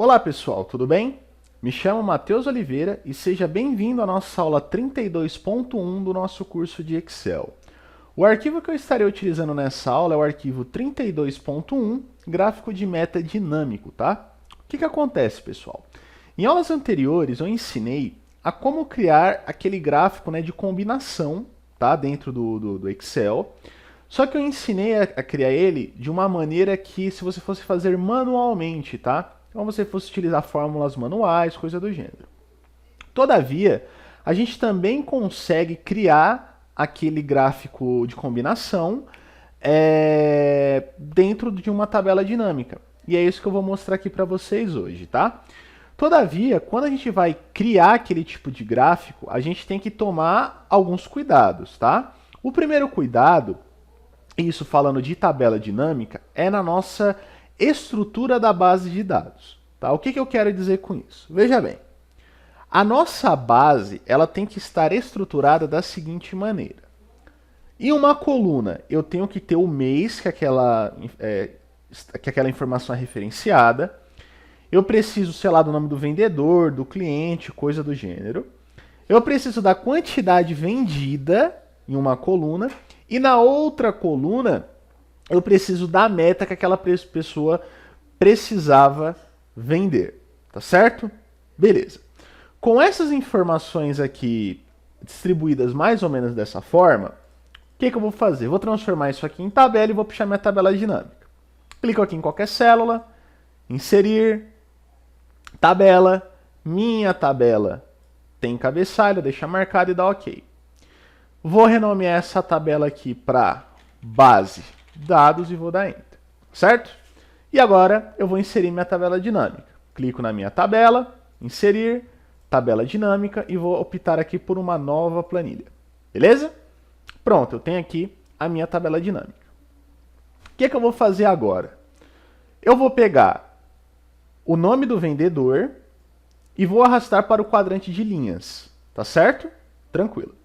Olá pessoal, tudo bem? Me chamo Matheus Oliveira e seja bem-vindo à nossa aula 32.1 do nosso curso de Excel. O arquivo que eu estarei utilizando nessa aula é o arquivo 32.1, gráfico de meta dinâmico, tá? O que acontece, pessoal? Em aulas anteriores eu ensinei a como criar aquele gráfico, de combinação, tá? Dentro do Excel. Só que eu ensinei a criar ele de uma maneira que se você fosse fazer manualmente, tá? Então você fosse utilizar fórmulas manuais, coisa do gênero. Todavia, a gente também consegue criar aquele gráfico de combinação dentro de uma tabela dinâmica. E é isso que eu vou mostrar aqui para vocês hoje, tá? Todavia, quando a gente vai criar aquele tipo de gráfico, a gente tem que tomar alguns cuidados, tá? O primeiro cuidado, isso falando de tabela dinâmica, é na nossa estrutura da base de dados. Tá? O que eu quero dizer com isso? Veja bem, a nossa base ela tem que estar estruturada da seguinte maneira. Em uma coluna, eu tenho que ter o mês que aquela informação é referenciada. Eu preciso, sei lá, do nome do vendedor, do cliente, coisa do gênero. Eu preciso da quantidade vendida em uma coluna. E na outra coluna, eu preciso da meta que aquela pessoa precisava vender. Tá certo? Beleza. Com essas informações aqui distribuídas mais ou menos dessa forma, o que eu vou fazer? Vou transformar isso aqui em tabela e vou puxar minha tabela dinâmica. Clico aqui em qualquer célula, inserir, tabela, minha tabela tem cabeçalho, deixa marcado e dá OK. Vou renomear essa tabela aqui para base dados e vou dar Enter, certo? E agora eu vou inserir minha tabela dinâmica. Clico na minha tabela, inserir, tabela dinâmica e vou optar aqui por uma nova planilha. Beleza? Pronto, eu tenho aqui a minha tabela dinâmica. O que eu vou fazer agora? Eu vou pegar o nome do vendedor e vou arrastar para o quadrante de linhas, tá certo? Tranquilo.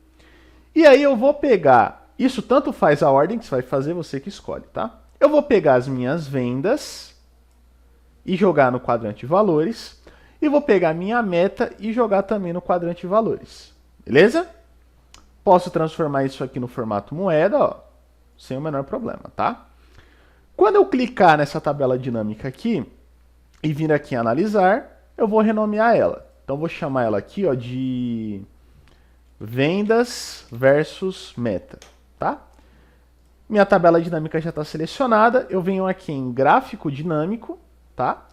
E aí eu vou pegar, isso tanto faz a ordem que você vai fazer, você que escolhe, tá? Eu vou pegar as minhas vendas e jogar no quadrante de valores. E vou pegar a minha meta e jogar também no quadrante de valores. Beleza? Posso transformar isso aqui no formato moeda, ó, sem o menor problema, tá? Quando eu clicar nessa tabela dinâmica aqui e vir aqui em analisar, eu vou renomear ela. Então vou chamar ela aqui, ó, de vendas versus meta, tá? Minha tabela dinâmica já está selecionada, eu venho aqui em gráfico dinâmico, tá?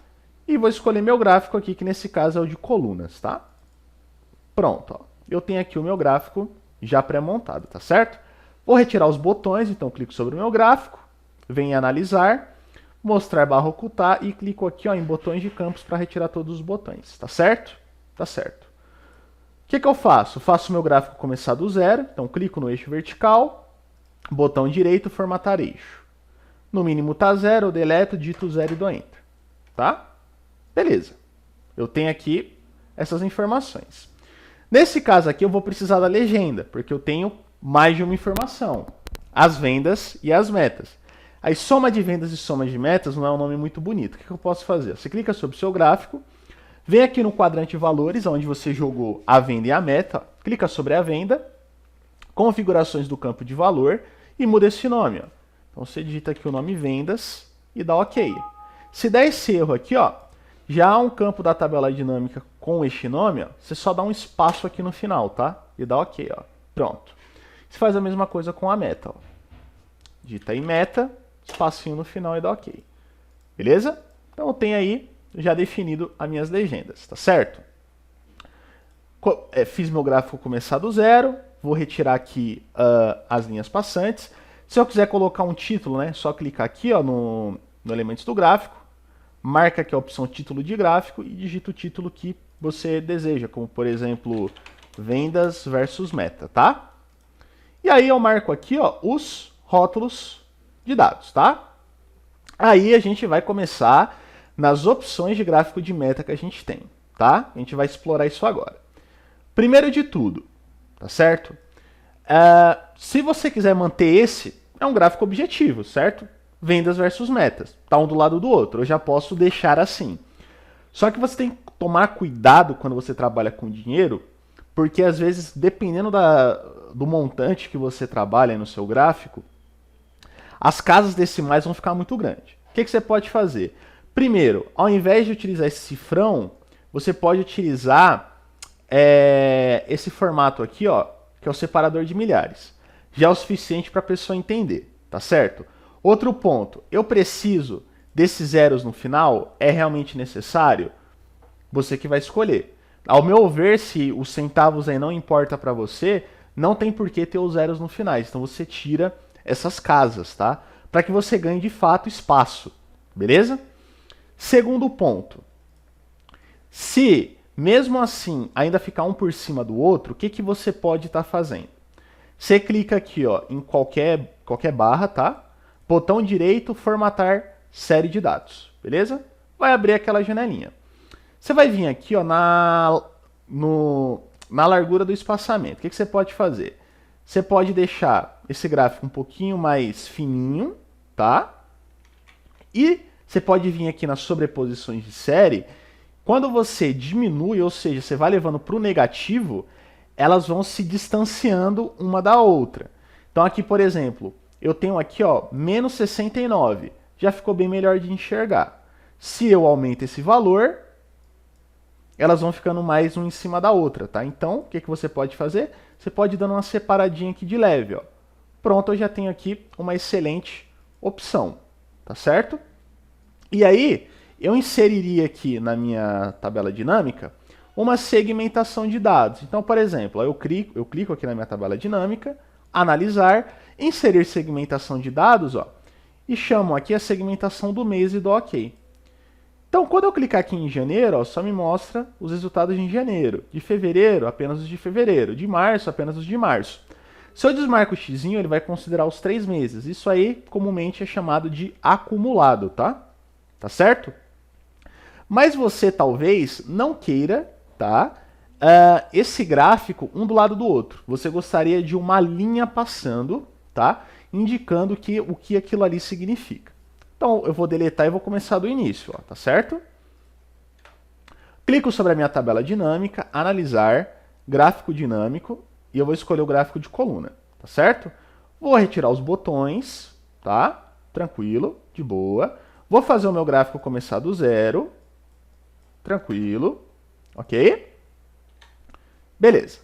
E vou escolher meu gráfico aqui, que nesse caso é o de colunas, tá? Pronto, ó. Eu tenho aqui o meu gráfico já pré-montado, tá certo? Vou retirar os botões, então clico sobre o meu gráfico, venho em analisar, mostrar barra ocultar e clico aqui, ó, em botões de campos para retirar todos os botões, tá certo? Tá certo. O que eu faço? Faço o meu gráfico começar do zero, então clico no eixo vertical, botão direito, formatar eixo. No mínimo tá zero, eu deleto, digito zero e dou Enter. Tá? Beleza. Eu tenho aqui essas informações. Nesse caso aqui eu vou precisar da legenda, porque eu tenho mais de uma informação. As vendas e as metas. Aí soma de vendas e soma de metas não é um nome muito bonito. O que eu posso fazer? Você clica sobre o seu gráfico, vem aqui no quadrante de valores, onde você jogou a venda e a meta, clica sobre a venda, configurações do campo de valor e muda esse nome. Ó. Então você digita aqui o nome vendas e dá OK. Se der esse erro aqui, ó, já há um campo da tabela dinâmica com este nome, ó, você só dá um espaço aqui no final, tá? E dá OK. Ó. Pronto. Você faz a mesma coisa com a meta. Ó. Digita aí meta, espacinho no final e dá OK. Beleza? Então eu tenho aí já definido as minhas legendas, tá certo? Fiz meu gráfico começar do zero, vou retirar aqui as linhas passantes. Se eu quiser colocar um título, só clicar aqui, ó, no elementos do gráfico, marca aqui a opção título de gráfico e digita o título que você deseja, como por exemplo, vendas versus meta, tá? E aí eu marco aqui, ó, os rótulos de dados, tá? Aí a gente vai começar nas opções de gráfico de meta que a gente tem, tá? A gente vai explorar isso agora. Primeiro de tudo, tá certo? Se você quiser manter esse, é um gráfico objetivo, certo? Vendas versus metas, tá um do lado do outro, eu já posso deixar assim. Só que você tem que tomar cuidado quando você trabalha com dinheiro, porque às vezes, dependendo do montante que você trabalha no seu gráfico, as casas decimais vão ficar muito grandes. O que você pode fazer? Primeiro, ao invés de utilizar esse cifrão, você pode utilizar esse formato aqui, ó, que é o separador de milhares. Já é o suficiente para a pessoa entender, tá certo? Outro ponto, eu preciso desses zeros no final? É realmente necessário? Você que vai escolher. Ao meu ver, se os centavos aí não importa para você, não tem por que ter os zeros no final. Então você tira essas casas, tá? Para que você ganhe de fato espaço, beleza? Segundo ponto, se mesmo assim ainda ficar um por cima do outro, o que você pode estar fazendo? Você clica aqui, ó, em qualquer barra, tá? Botão direito, formatar série de dados, beleza? Vai abrir aquela janelinha. Você vai vir aqui, ó, na largura do espaçamento. O que você pode fazer? Você pode deixar esse gráfico um pouquinho mais fininho, tá? E você pode vir aqui nas sobreposições de série. Quando você diminui, ou seja, você vai levando para o negativo, elas vão se distanciando uma da outra. Então aqui, por exemplo, eu tenho aqui, ó, menos 69. Já ficou bem melhor de enxergar. Se eu aumento esse valor, elas vão ficando mais uma em cima da outra, tá? Então, o que você pode fazer? Você pode ir dando uma separadinha aqui de leve, ó. Pronto, eu já tenho aqui uma excelente opção, tá certo? E aí, eu inseriria aqui na minha tabela dinâmica uma segmentação de dados. Então, por exemplo, eu clico aqui na minha tabela dinâmica, analisar, inserir segmentação de dados, ó, e chamo aqui a segmentação do mês e dou OK. Então, quando eu clicar aqui em janeiro, ó, só me mostra os resultados de janeiro. De fevereiro, apenas os de fevereiro. De março, apenas os de março. Se eu desmarco o x, ele vai considerar os 3 meses. Isso aí, comumente, é chamado de acumulado, tá? Tá certo? Mas você, talvez, não queira, tá? Esse gráfico um do lado do outro. Você gostaria de uma linha passando, tá? Indicando o que aquilo ali significa. Então, eu vou deletar e vou começar do início, ó, tá certo? Clico sobre a minha tabela dinâmica, analisar, gráfico dinâmico, e eu vou escolher o gráfico de coluna, tá certo? Vou retirar os botões, tá? Tranquilo, de boa. Vou fazer o meu gráfico começar do zero, tranquilo, ok? Beleza.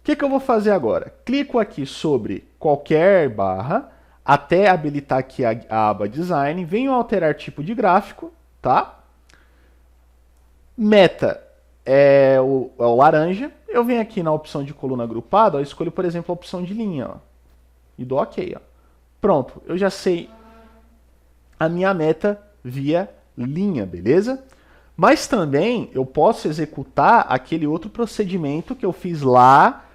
O que eu vou fazer agora? Clico aqui sobre qualquer barra, até habilitar aqui a aba Design, venho alterar tipo de gráfico, tá? Meta é o laranja, eu venho aqui na opção de coluna agrupada, ó, escolho, por exemplo, a opção de linha, ó, e dou OK. Ó. Pronto, eu já sei a minha meta via linha, beleza? Mas também eu posso executar aquele outro procedimento que eu fiz lá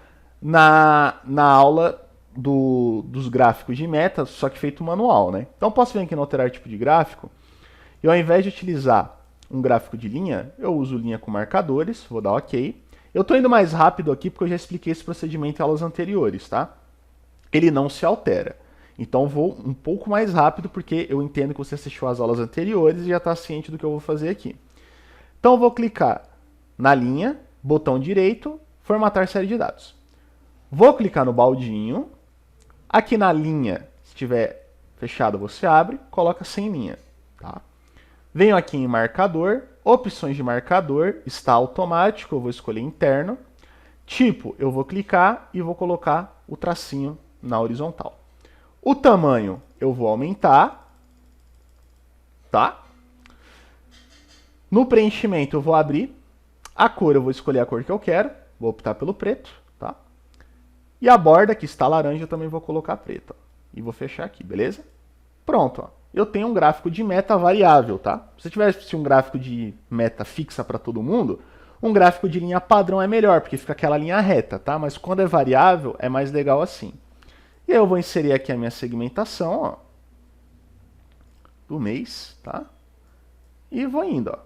na aula dos gráficos de meta, só que feito manual, né? Então posso vir aqui no alterar tipo de gráfico e ao invés de utilizar um gráfico de linha, eu uso linha com marcadores, vou dar OK. Eu estou indo mais rápido aqui porque eu já expliquei esse procedimento em aulas anteriores, tá? Ele não se altera. Então vou um pouco mais rápido porque eu entendo que você assistiu às aulas anteriores e já está ciente do que eu vou fazer aqui. Então eu vou clicar na linha, botão direito, formatar série de dados. Vou clicar no baldinho. Aqui na linha, se estiver fechado, você abre, coloca sem linha. Tá? Venho aqui em marcador, opções de marcador, está automático, eu vou escolher interno. Tipo, eu vou clicar e vou colocar o tracinho na horizontal. O tamanho eu vou aumentar, tá? No preenchimento eu vou abrir, a cor eu vou escolher a cor que eu quero, vou optar pelo preto, tá? E a borda, que está laranja, eu também vou colocar preta. Ó, e vou fechar aqui, beleza? Pronto, ó. Eu tenho um gráfico de meta variável, tá? Se tivesse um gráfico de meta fixa para todo mundo, um gráfico de linha padrão é melhor, porque fica aquela linha reta, tá? Mas quando é variável, é mais legal assim. E aí eu vou inserir aqui a minha segmentação, ó, do mês, tá? E vou indo, ó,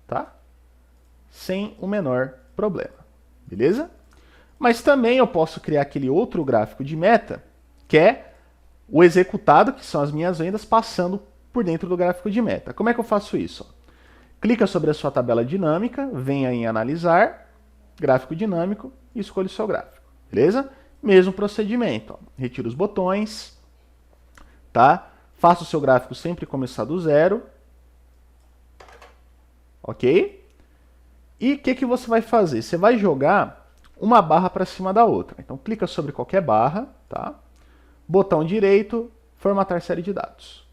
tá? Sem o menor problema, beleza? Mas também eu posso criar aquele outro gráfico de meta, que é o executado, que são as minhas vendas, passando por dentro do gráfico de meta. Como é que eu faço isso? Clica sobre a sua tabela dinâmica, venha em analisar, gráfico dinâmico e escolha o seu gráfico, beleza? Mesmo procedimento, ó. Retira os botões, tá? Faça o seu gráfico sempre começar do zero, ok? E o que você vai fazer? Você vai jogar uma barra para cima da outra. Então clica sobre qualquer barra, tá? Botão direito, formatar série de dados.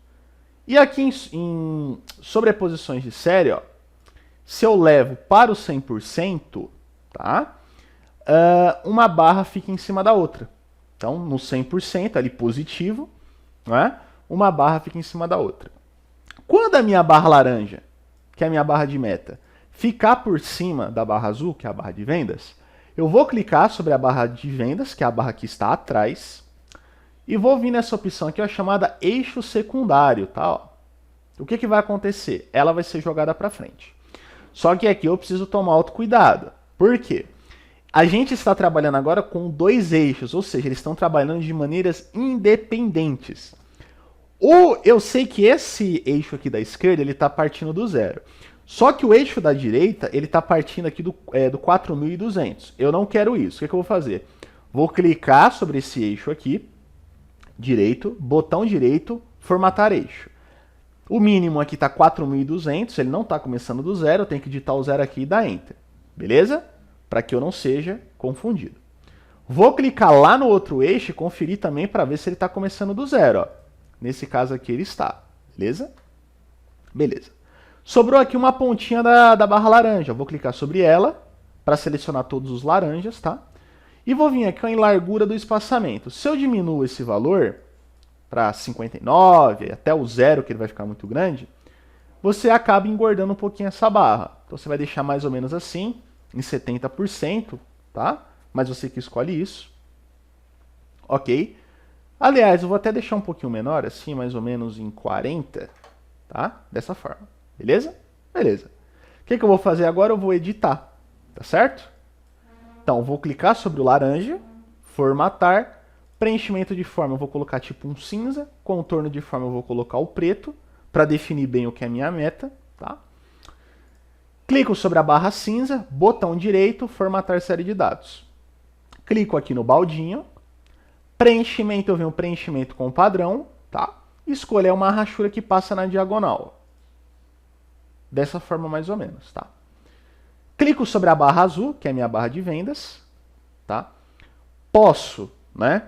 E aqui em sobreposições de série, ó, se eu levo para o 100%, tá? Uma barra fica em cima da outra. Então, no 100%, ali positivo, né? Uma barra fica em cima da outra. Quando a minha barra laranja, que é a minha barra de meta, ficar por cima da barra azul, que é a barra de vendas, eu vou clicar sobre a barra de vendas, que é a barra que está atrás, e vou vir nessa opção aqui, ó, chamada eixo secundário, tá? Ó. O que vai acontecer? Ela vai ser jogada para frente. Só que aqui eu preciso tomar outro cuidado. Por quê? A gente está trabalhando agora com dois eixos, ou seja, eles estão trabalhando de maneiras independentes. Eu sei que esse eixo aqui da esquerda ele está partindo do zero. Só que o eixo da direita ele está partindo aqui do 4.200. Eu não quero isso. O que eu vou fazer? Vou clicar sobre esse eixo aqui, direito, botão direito, formatar eixo. O mínimo aqui está 4.200, ele não está começando do zero, eu tenho que digitar o zero aqui e dar Enter. Beleza? Para que eu não seja confundido. Vou clicar lá no outro eixo e conferir também para ver se ele está começando do zero. Ó. Nesse caso aqui ele está. Beleza? Beleza. Sobrou aqui uma pontinha da barra laranja. Eu vou clicar sobre ela para selecionar todos os laranjas, tá? E vou vir aqui ó, em largura do espaçamento. Se eu diminuo esse valor para 59, até o zero, que ele vai ficar muito grande, você acaba engordando um pouquinho essa barra. Então você vai deixar mais ou menos assim, em 70%, tá? Mas você que escolhe isso. Ok? Aliás, eu vou até deixar um pouquinho menor, assim, mais ou menos em 40, tá? Dessa forma. Beleza? Beleza. O que eu vou fazer agora? Eu vou editar, tá certo? Então, eu vou clicar sobre o laranja, formatar, preenchimento de forma eu vou colocar tipo um cinza, contorno de forma eu vou colocar o preto, para definir bem o que é a minha meta, tá? Clico sobre a barra cinza, botão direito, formatar série de dados. Clico aqui no baldinho, preenchimento, eu venho preenchimento com padrão, tá? Escolher uma rachura que passa na diagonal. Dessa forma mais ou menos, tá? Clico sobre a barra azul, que é a minha barra de vendas, tá? Posso, né?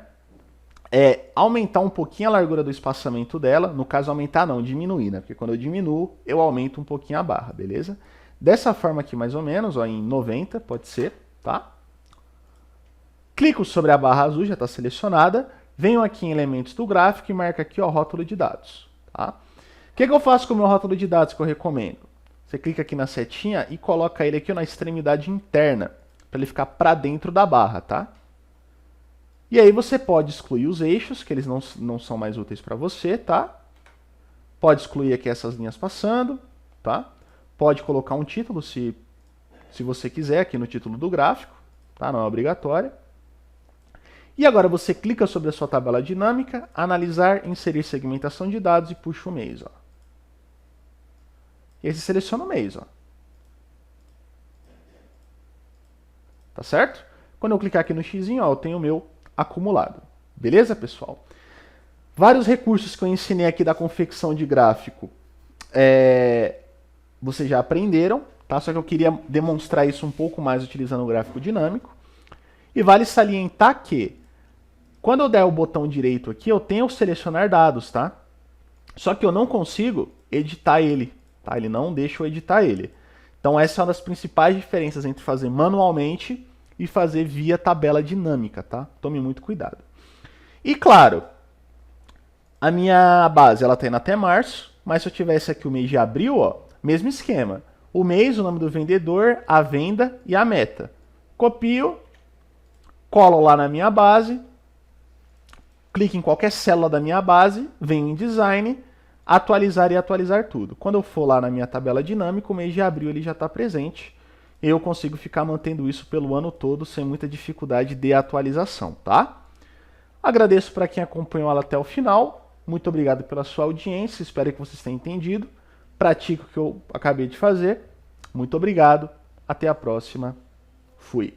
Aumentar um pouquinho a largura do espaçamento dela, no caso aumentar não, diminuir, né? Porque quando eu diminuo, eu aumento um pouquinho a barra, beleza? Dessa forma aqui mais ou menos, ó, em 90, pode ser, tá? Clico sobre a barra azul, já está selecionada, venho aqui em elementos do gráfico e marco aqui, ó, rótulo de dados, tá? O que eu faço com o meu rótulo de dados que eu recomendo? Você clica aqui na setinha e coloca ele aqui ó, na extremidade interna, para ele ficar para dentro da barra, tá? E aí você pode excluir os eixos, que eles não são mais úteis para você, tá? Pode excluir aqui essas linhas passando, tá? Pode colocar um título, se você quiser, aqui no título do gráfico, tá? Não é obrigatório. E agora você clica sobre a sua tabela dinâmica, analisar, inserir segmentação de dados e puxa o mês, ó. E aí você seleciona o mês, ó. Tá certo? Quando eu clicar aqui no x, ó, eu tenho o meu acumulado. Beleza, pessoal? Vários recursos que eu ensinei aqui da confecção de gráfico, vocês já aprenderam, tá? Só que eu queria demonstrar isso um pouco mais utilizando o gráfico dinâmico. E vale salientar que, quando eu der o botão direito aqui, eu tenho o selecionar dados, tá? Só que eu não consigo editar ele, tá? Ele não deixa eu editar ele. Então essa é uma das principais diferenças entre fazer manualmente e fazer via tabela dinâmica, tá? Tome muito cuidado. E claro, a minha base ela tá indo até março, mas se eu tivesse aqui o mês de abril, ó, mesmo esquema. O mês, o nome do vendedor, a venda e a meta. Copio, colo lá na minha base, clique em qualquer célula da minha base, venho em design, atualizar e atualizar tudo. Quando eu for lá na minha tabela dinâmica, o mês de abril ele já está presente. Eu consigo ficar mantendo isso pelo ano todo sem muita dificuldade de atualização, tá? Agradeço para quem acompanhou ela até o final. Muito obrigado pela sua audiência. Espero que vocês tenham entendido. pratique o que eu acabei de fazer. Muito obrigado, até a próxima, fui.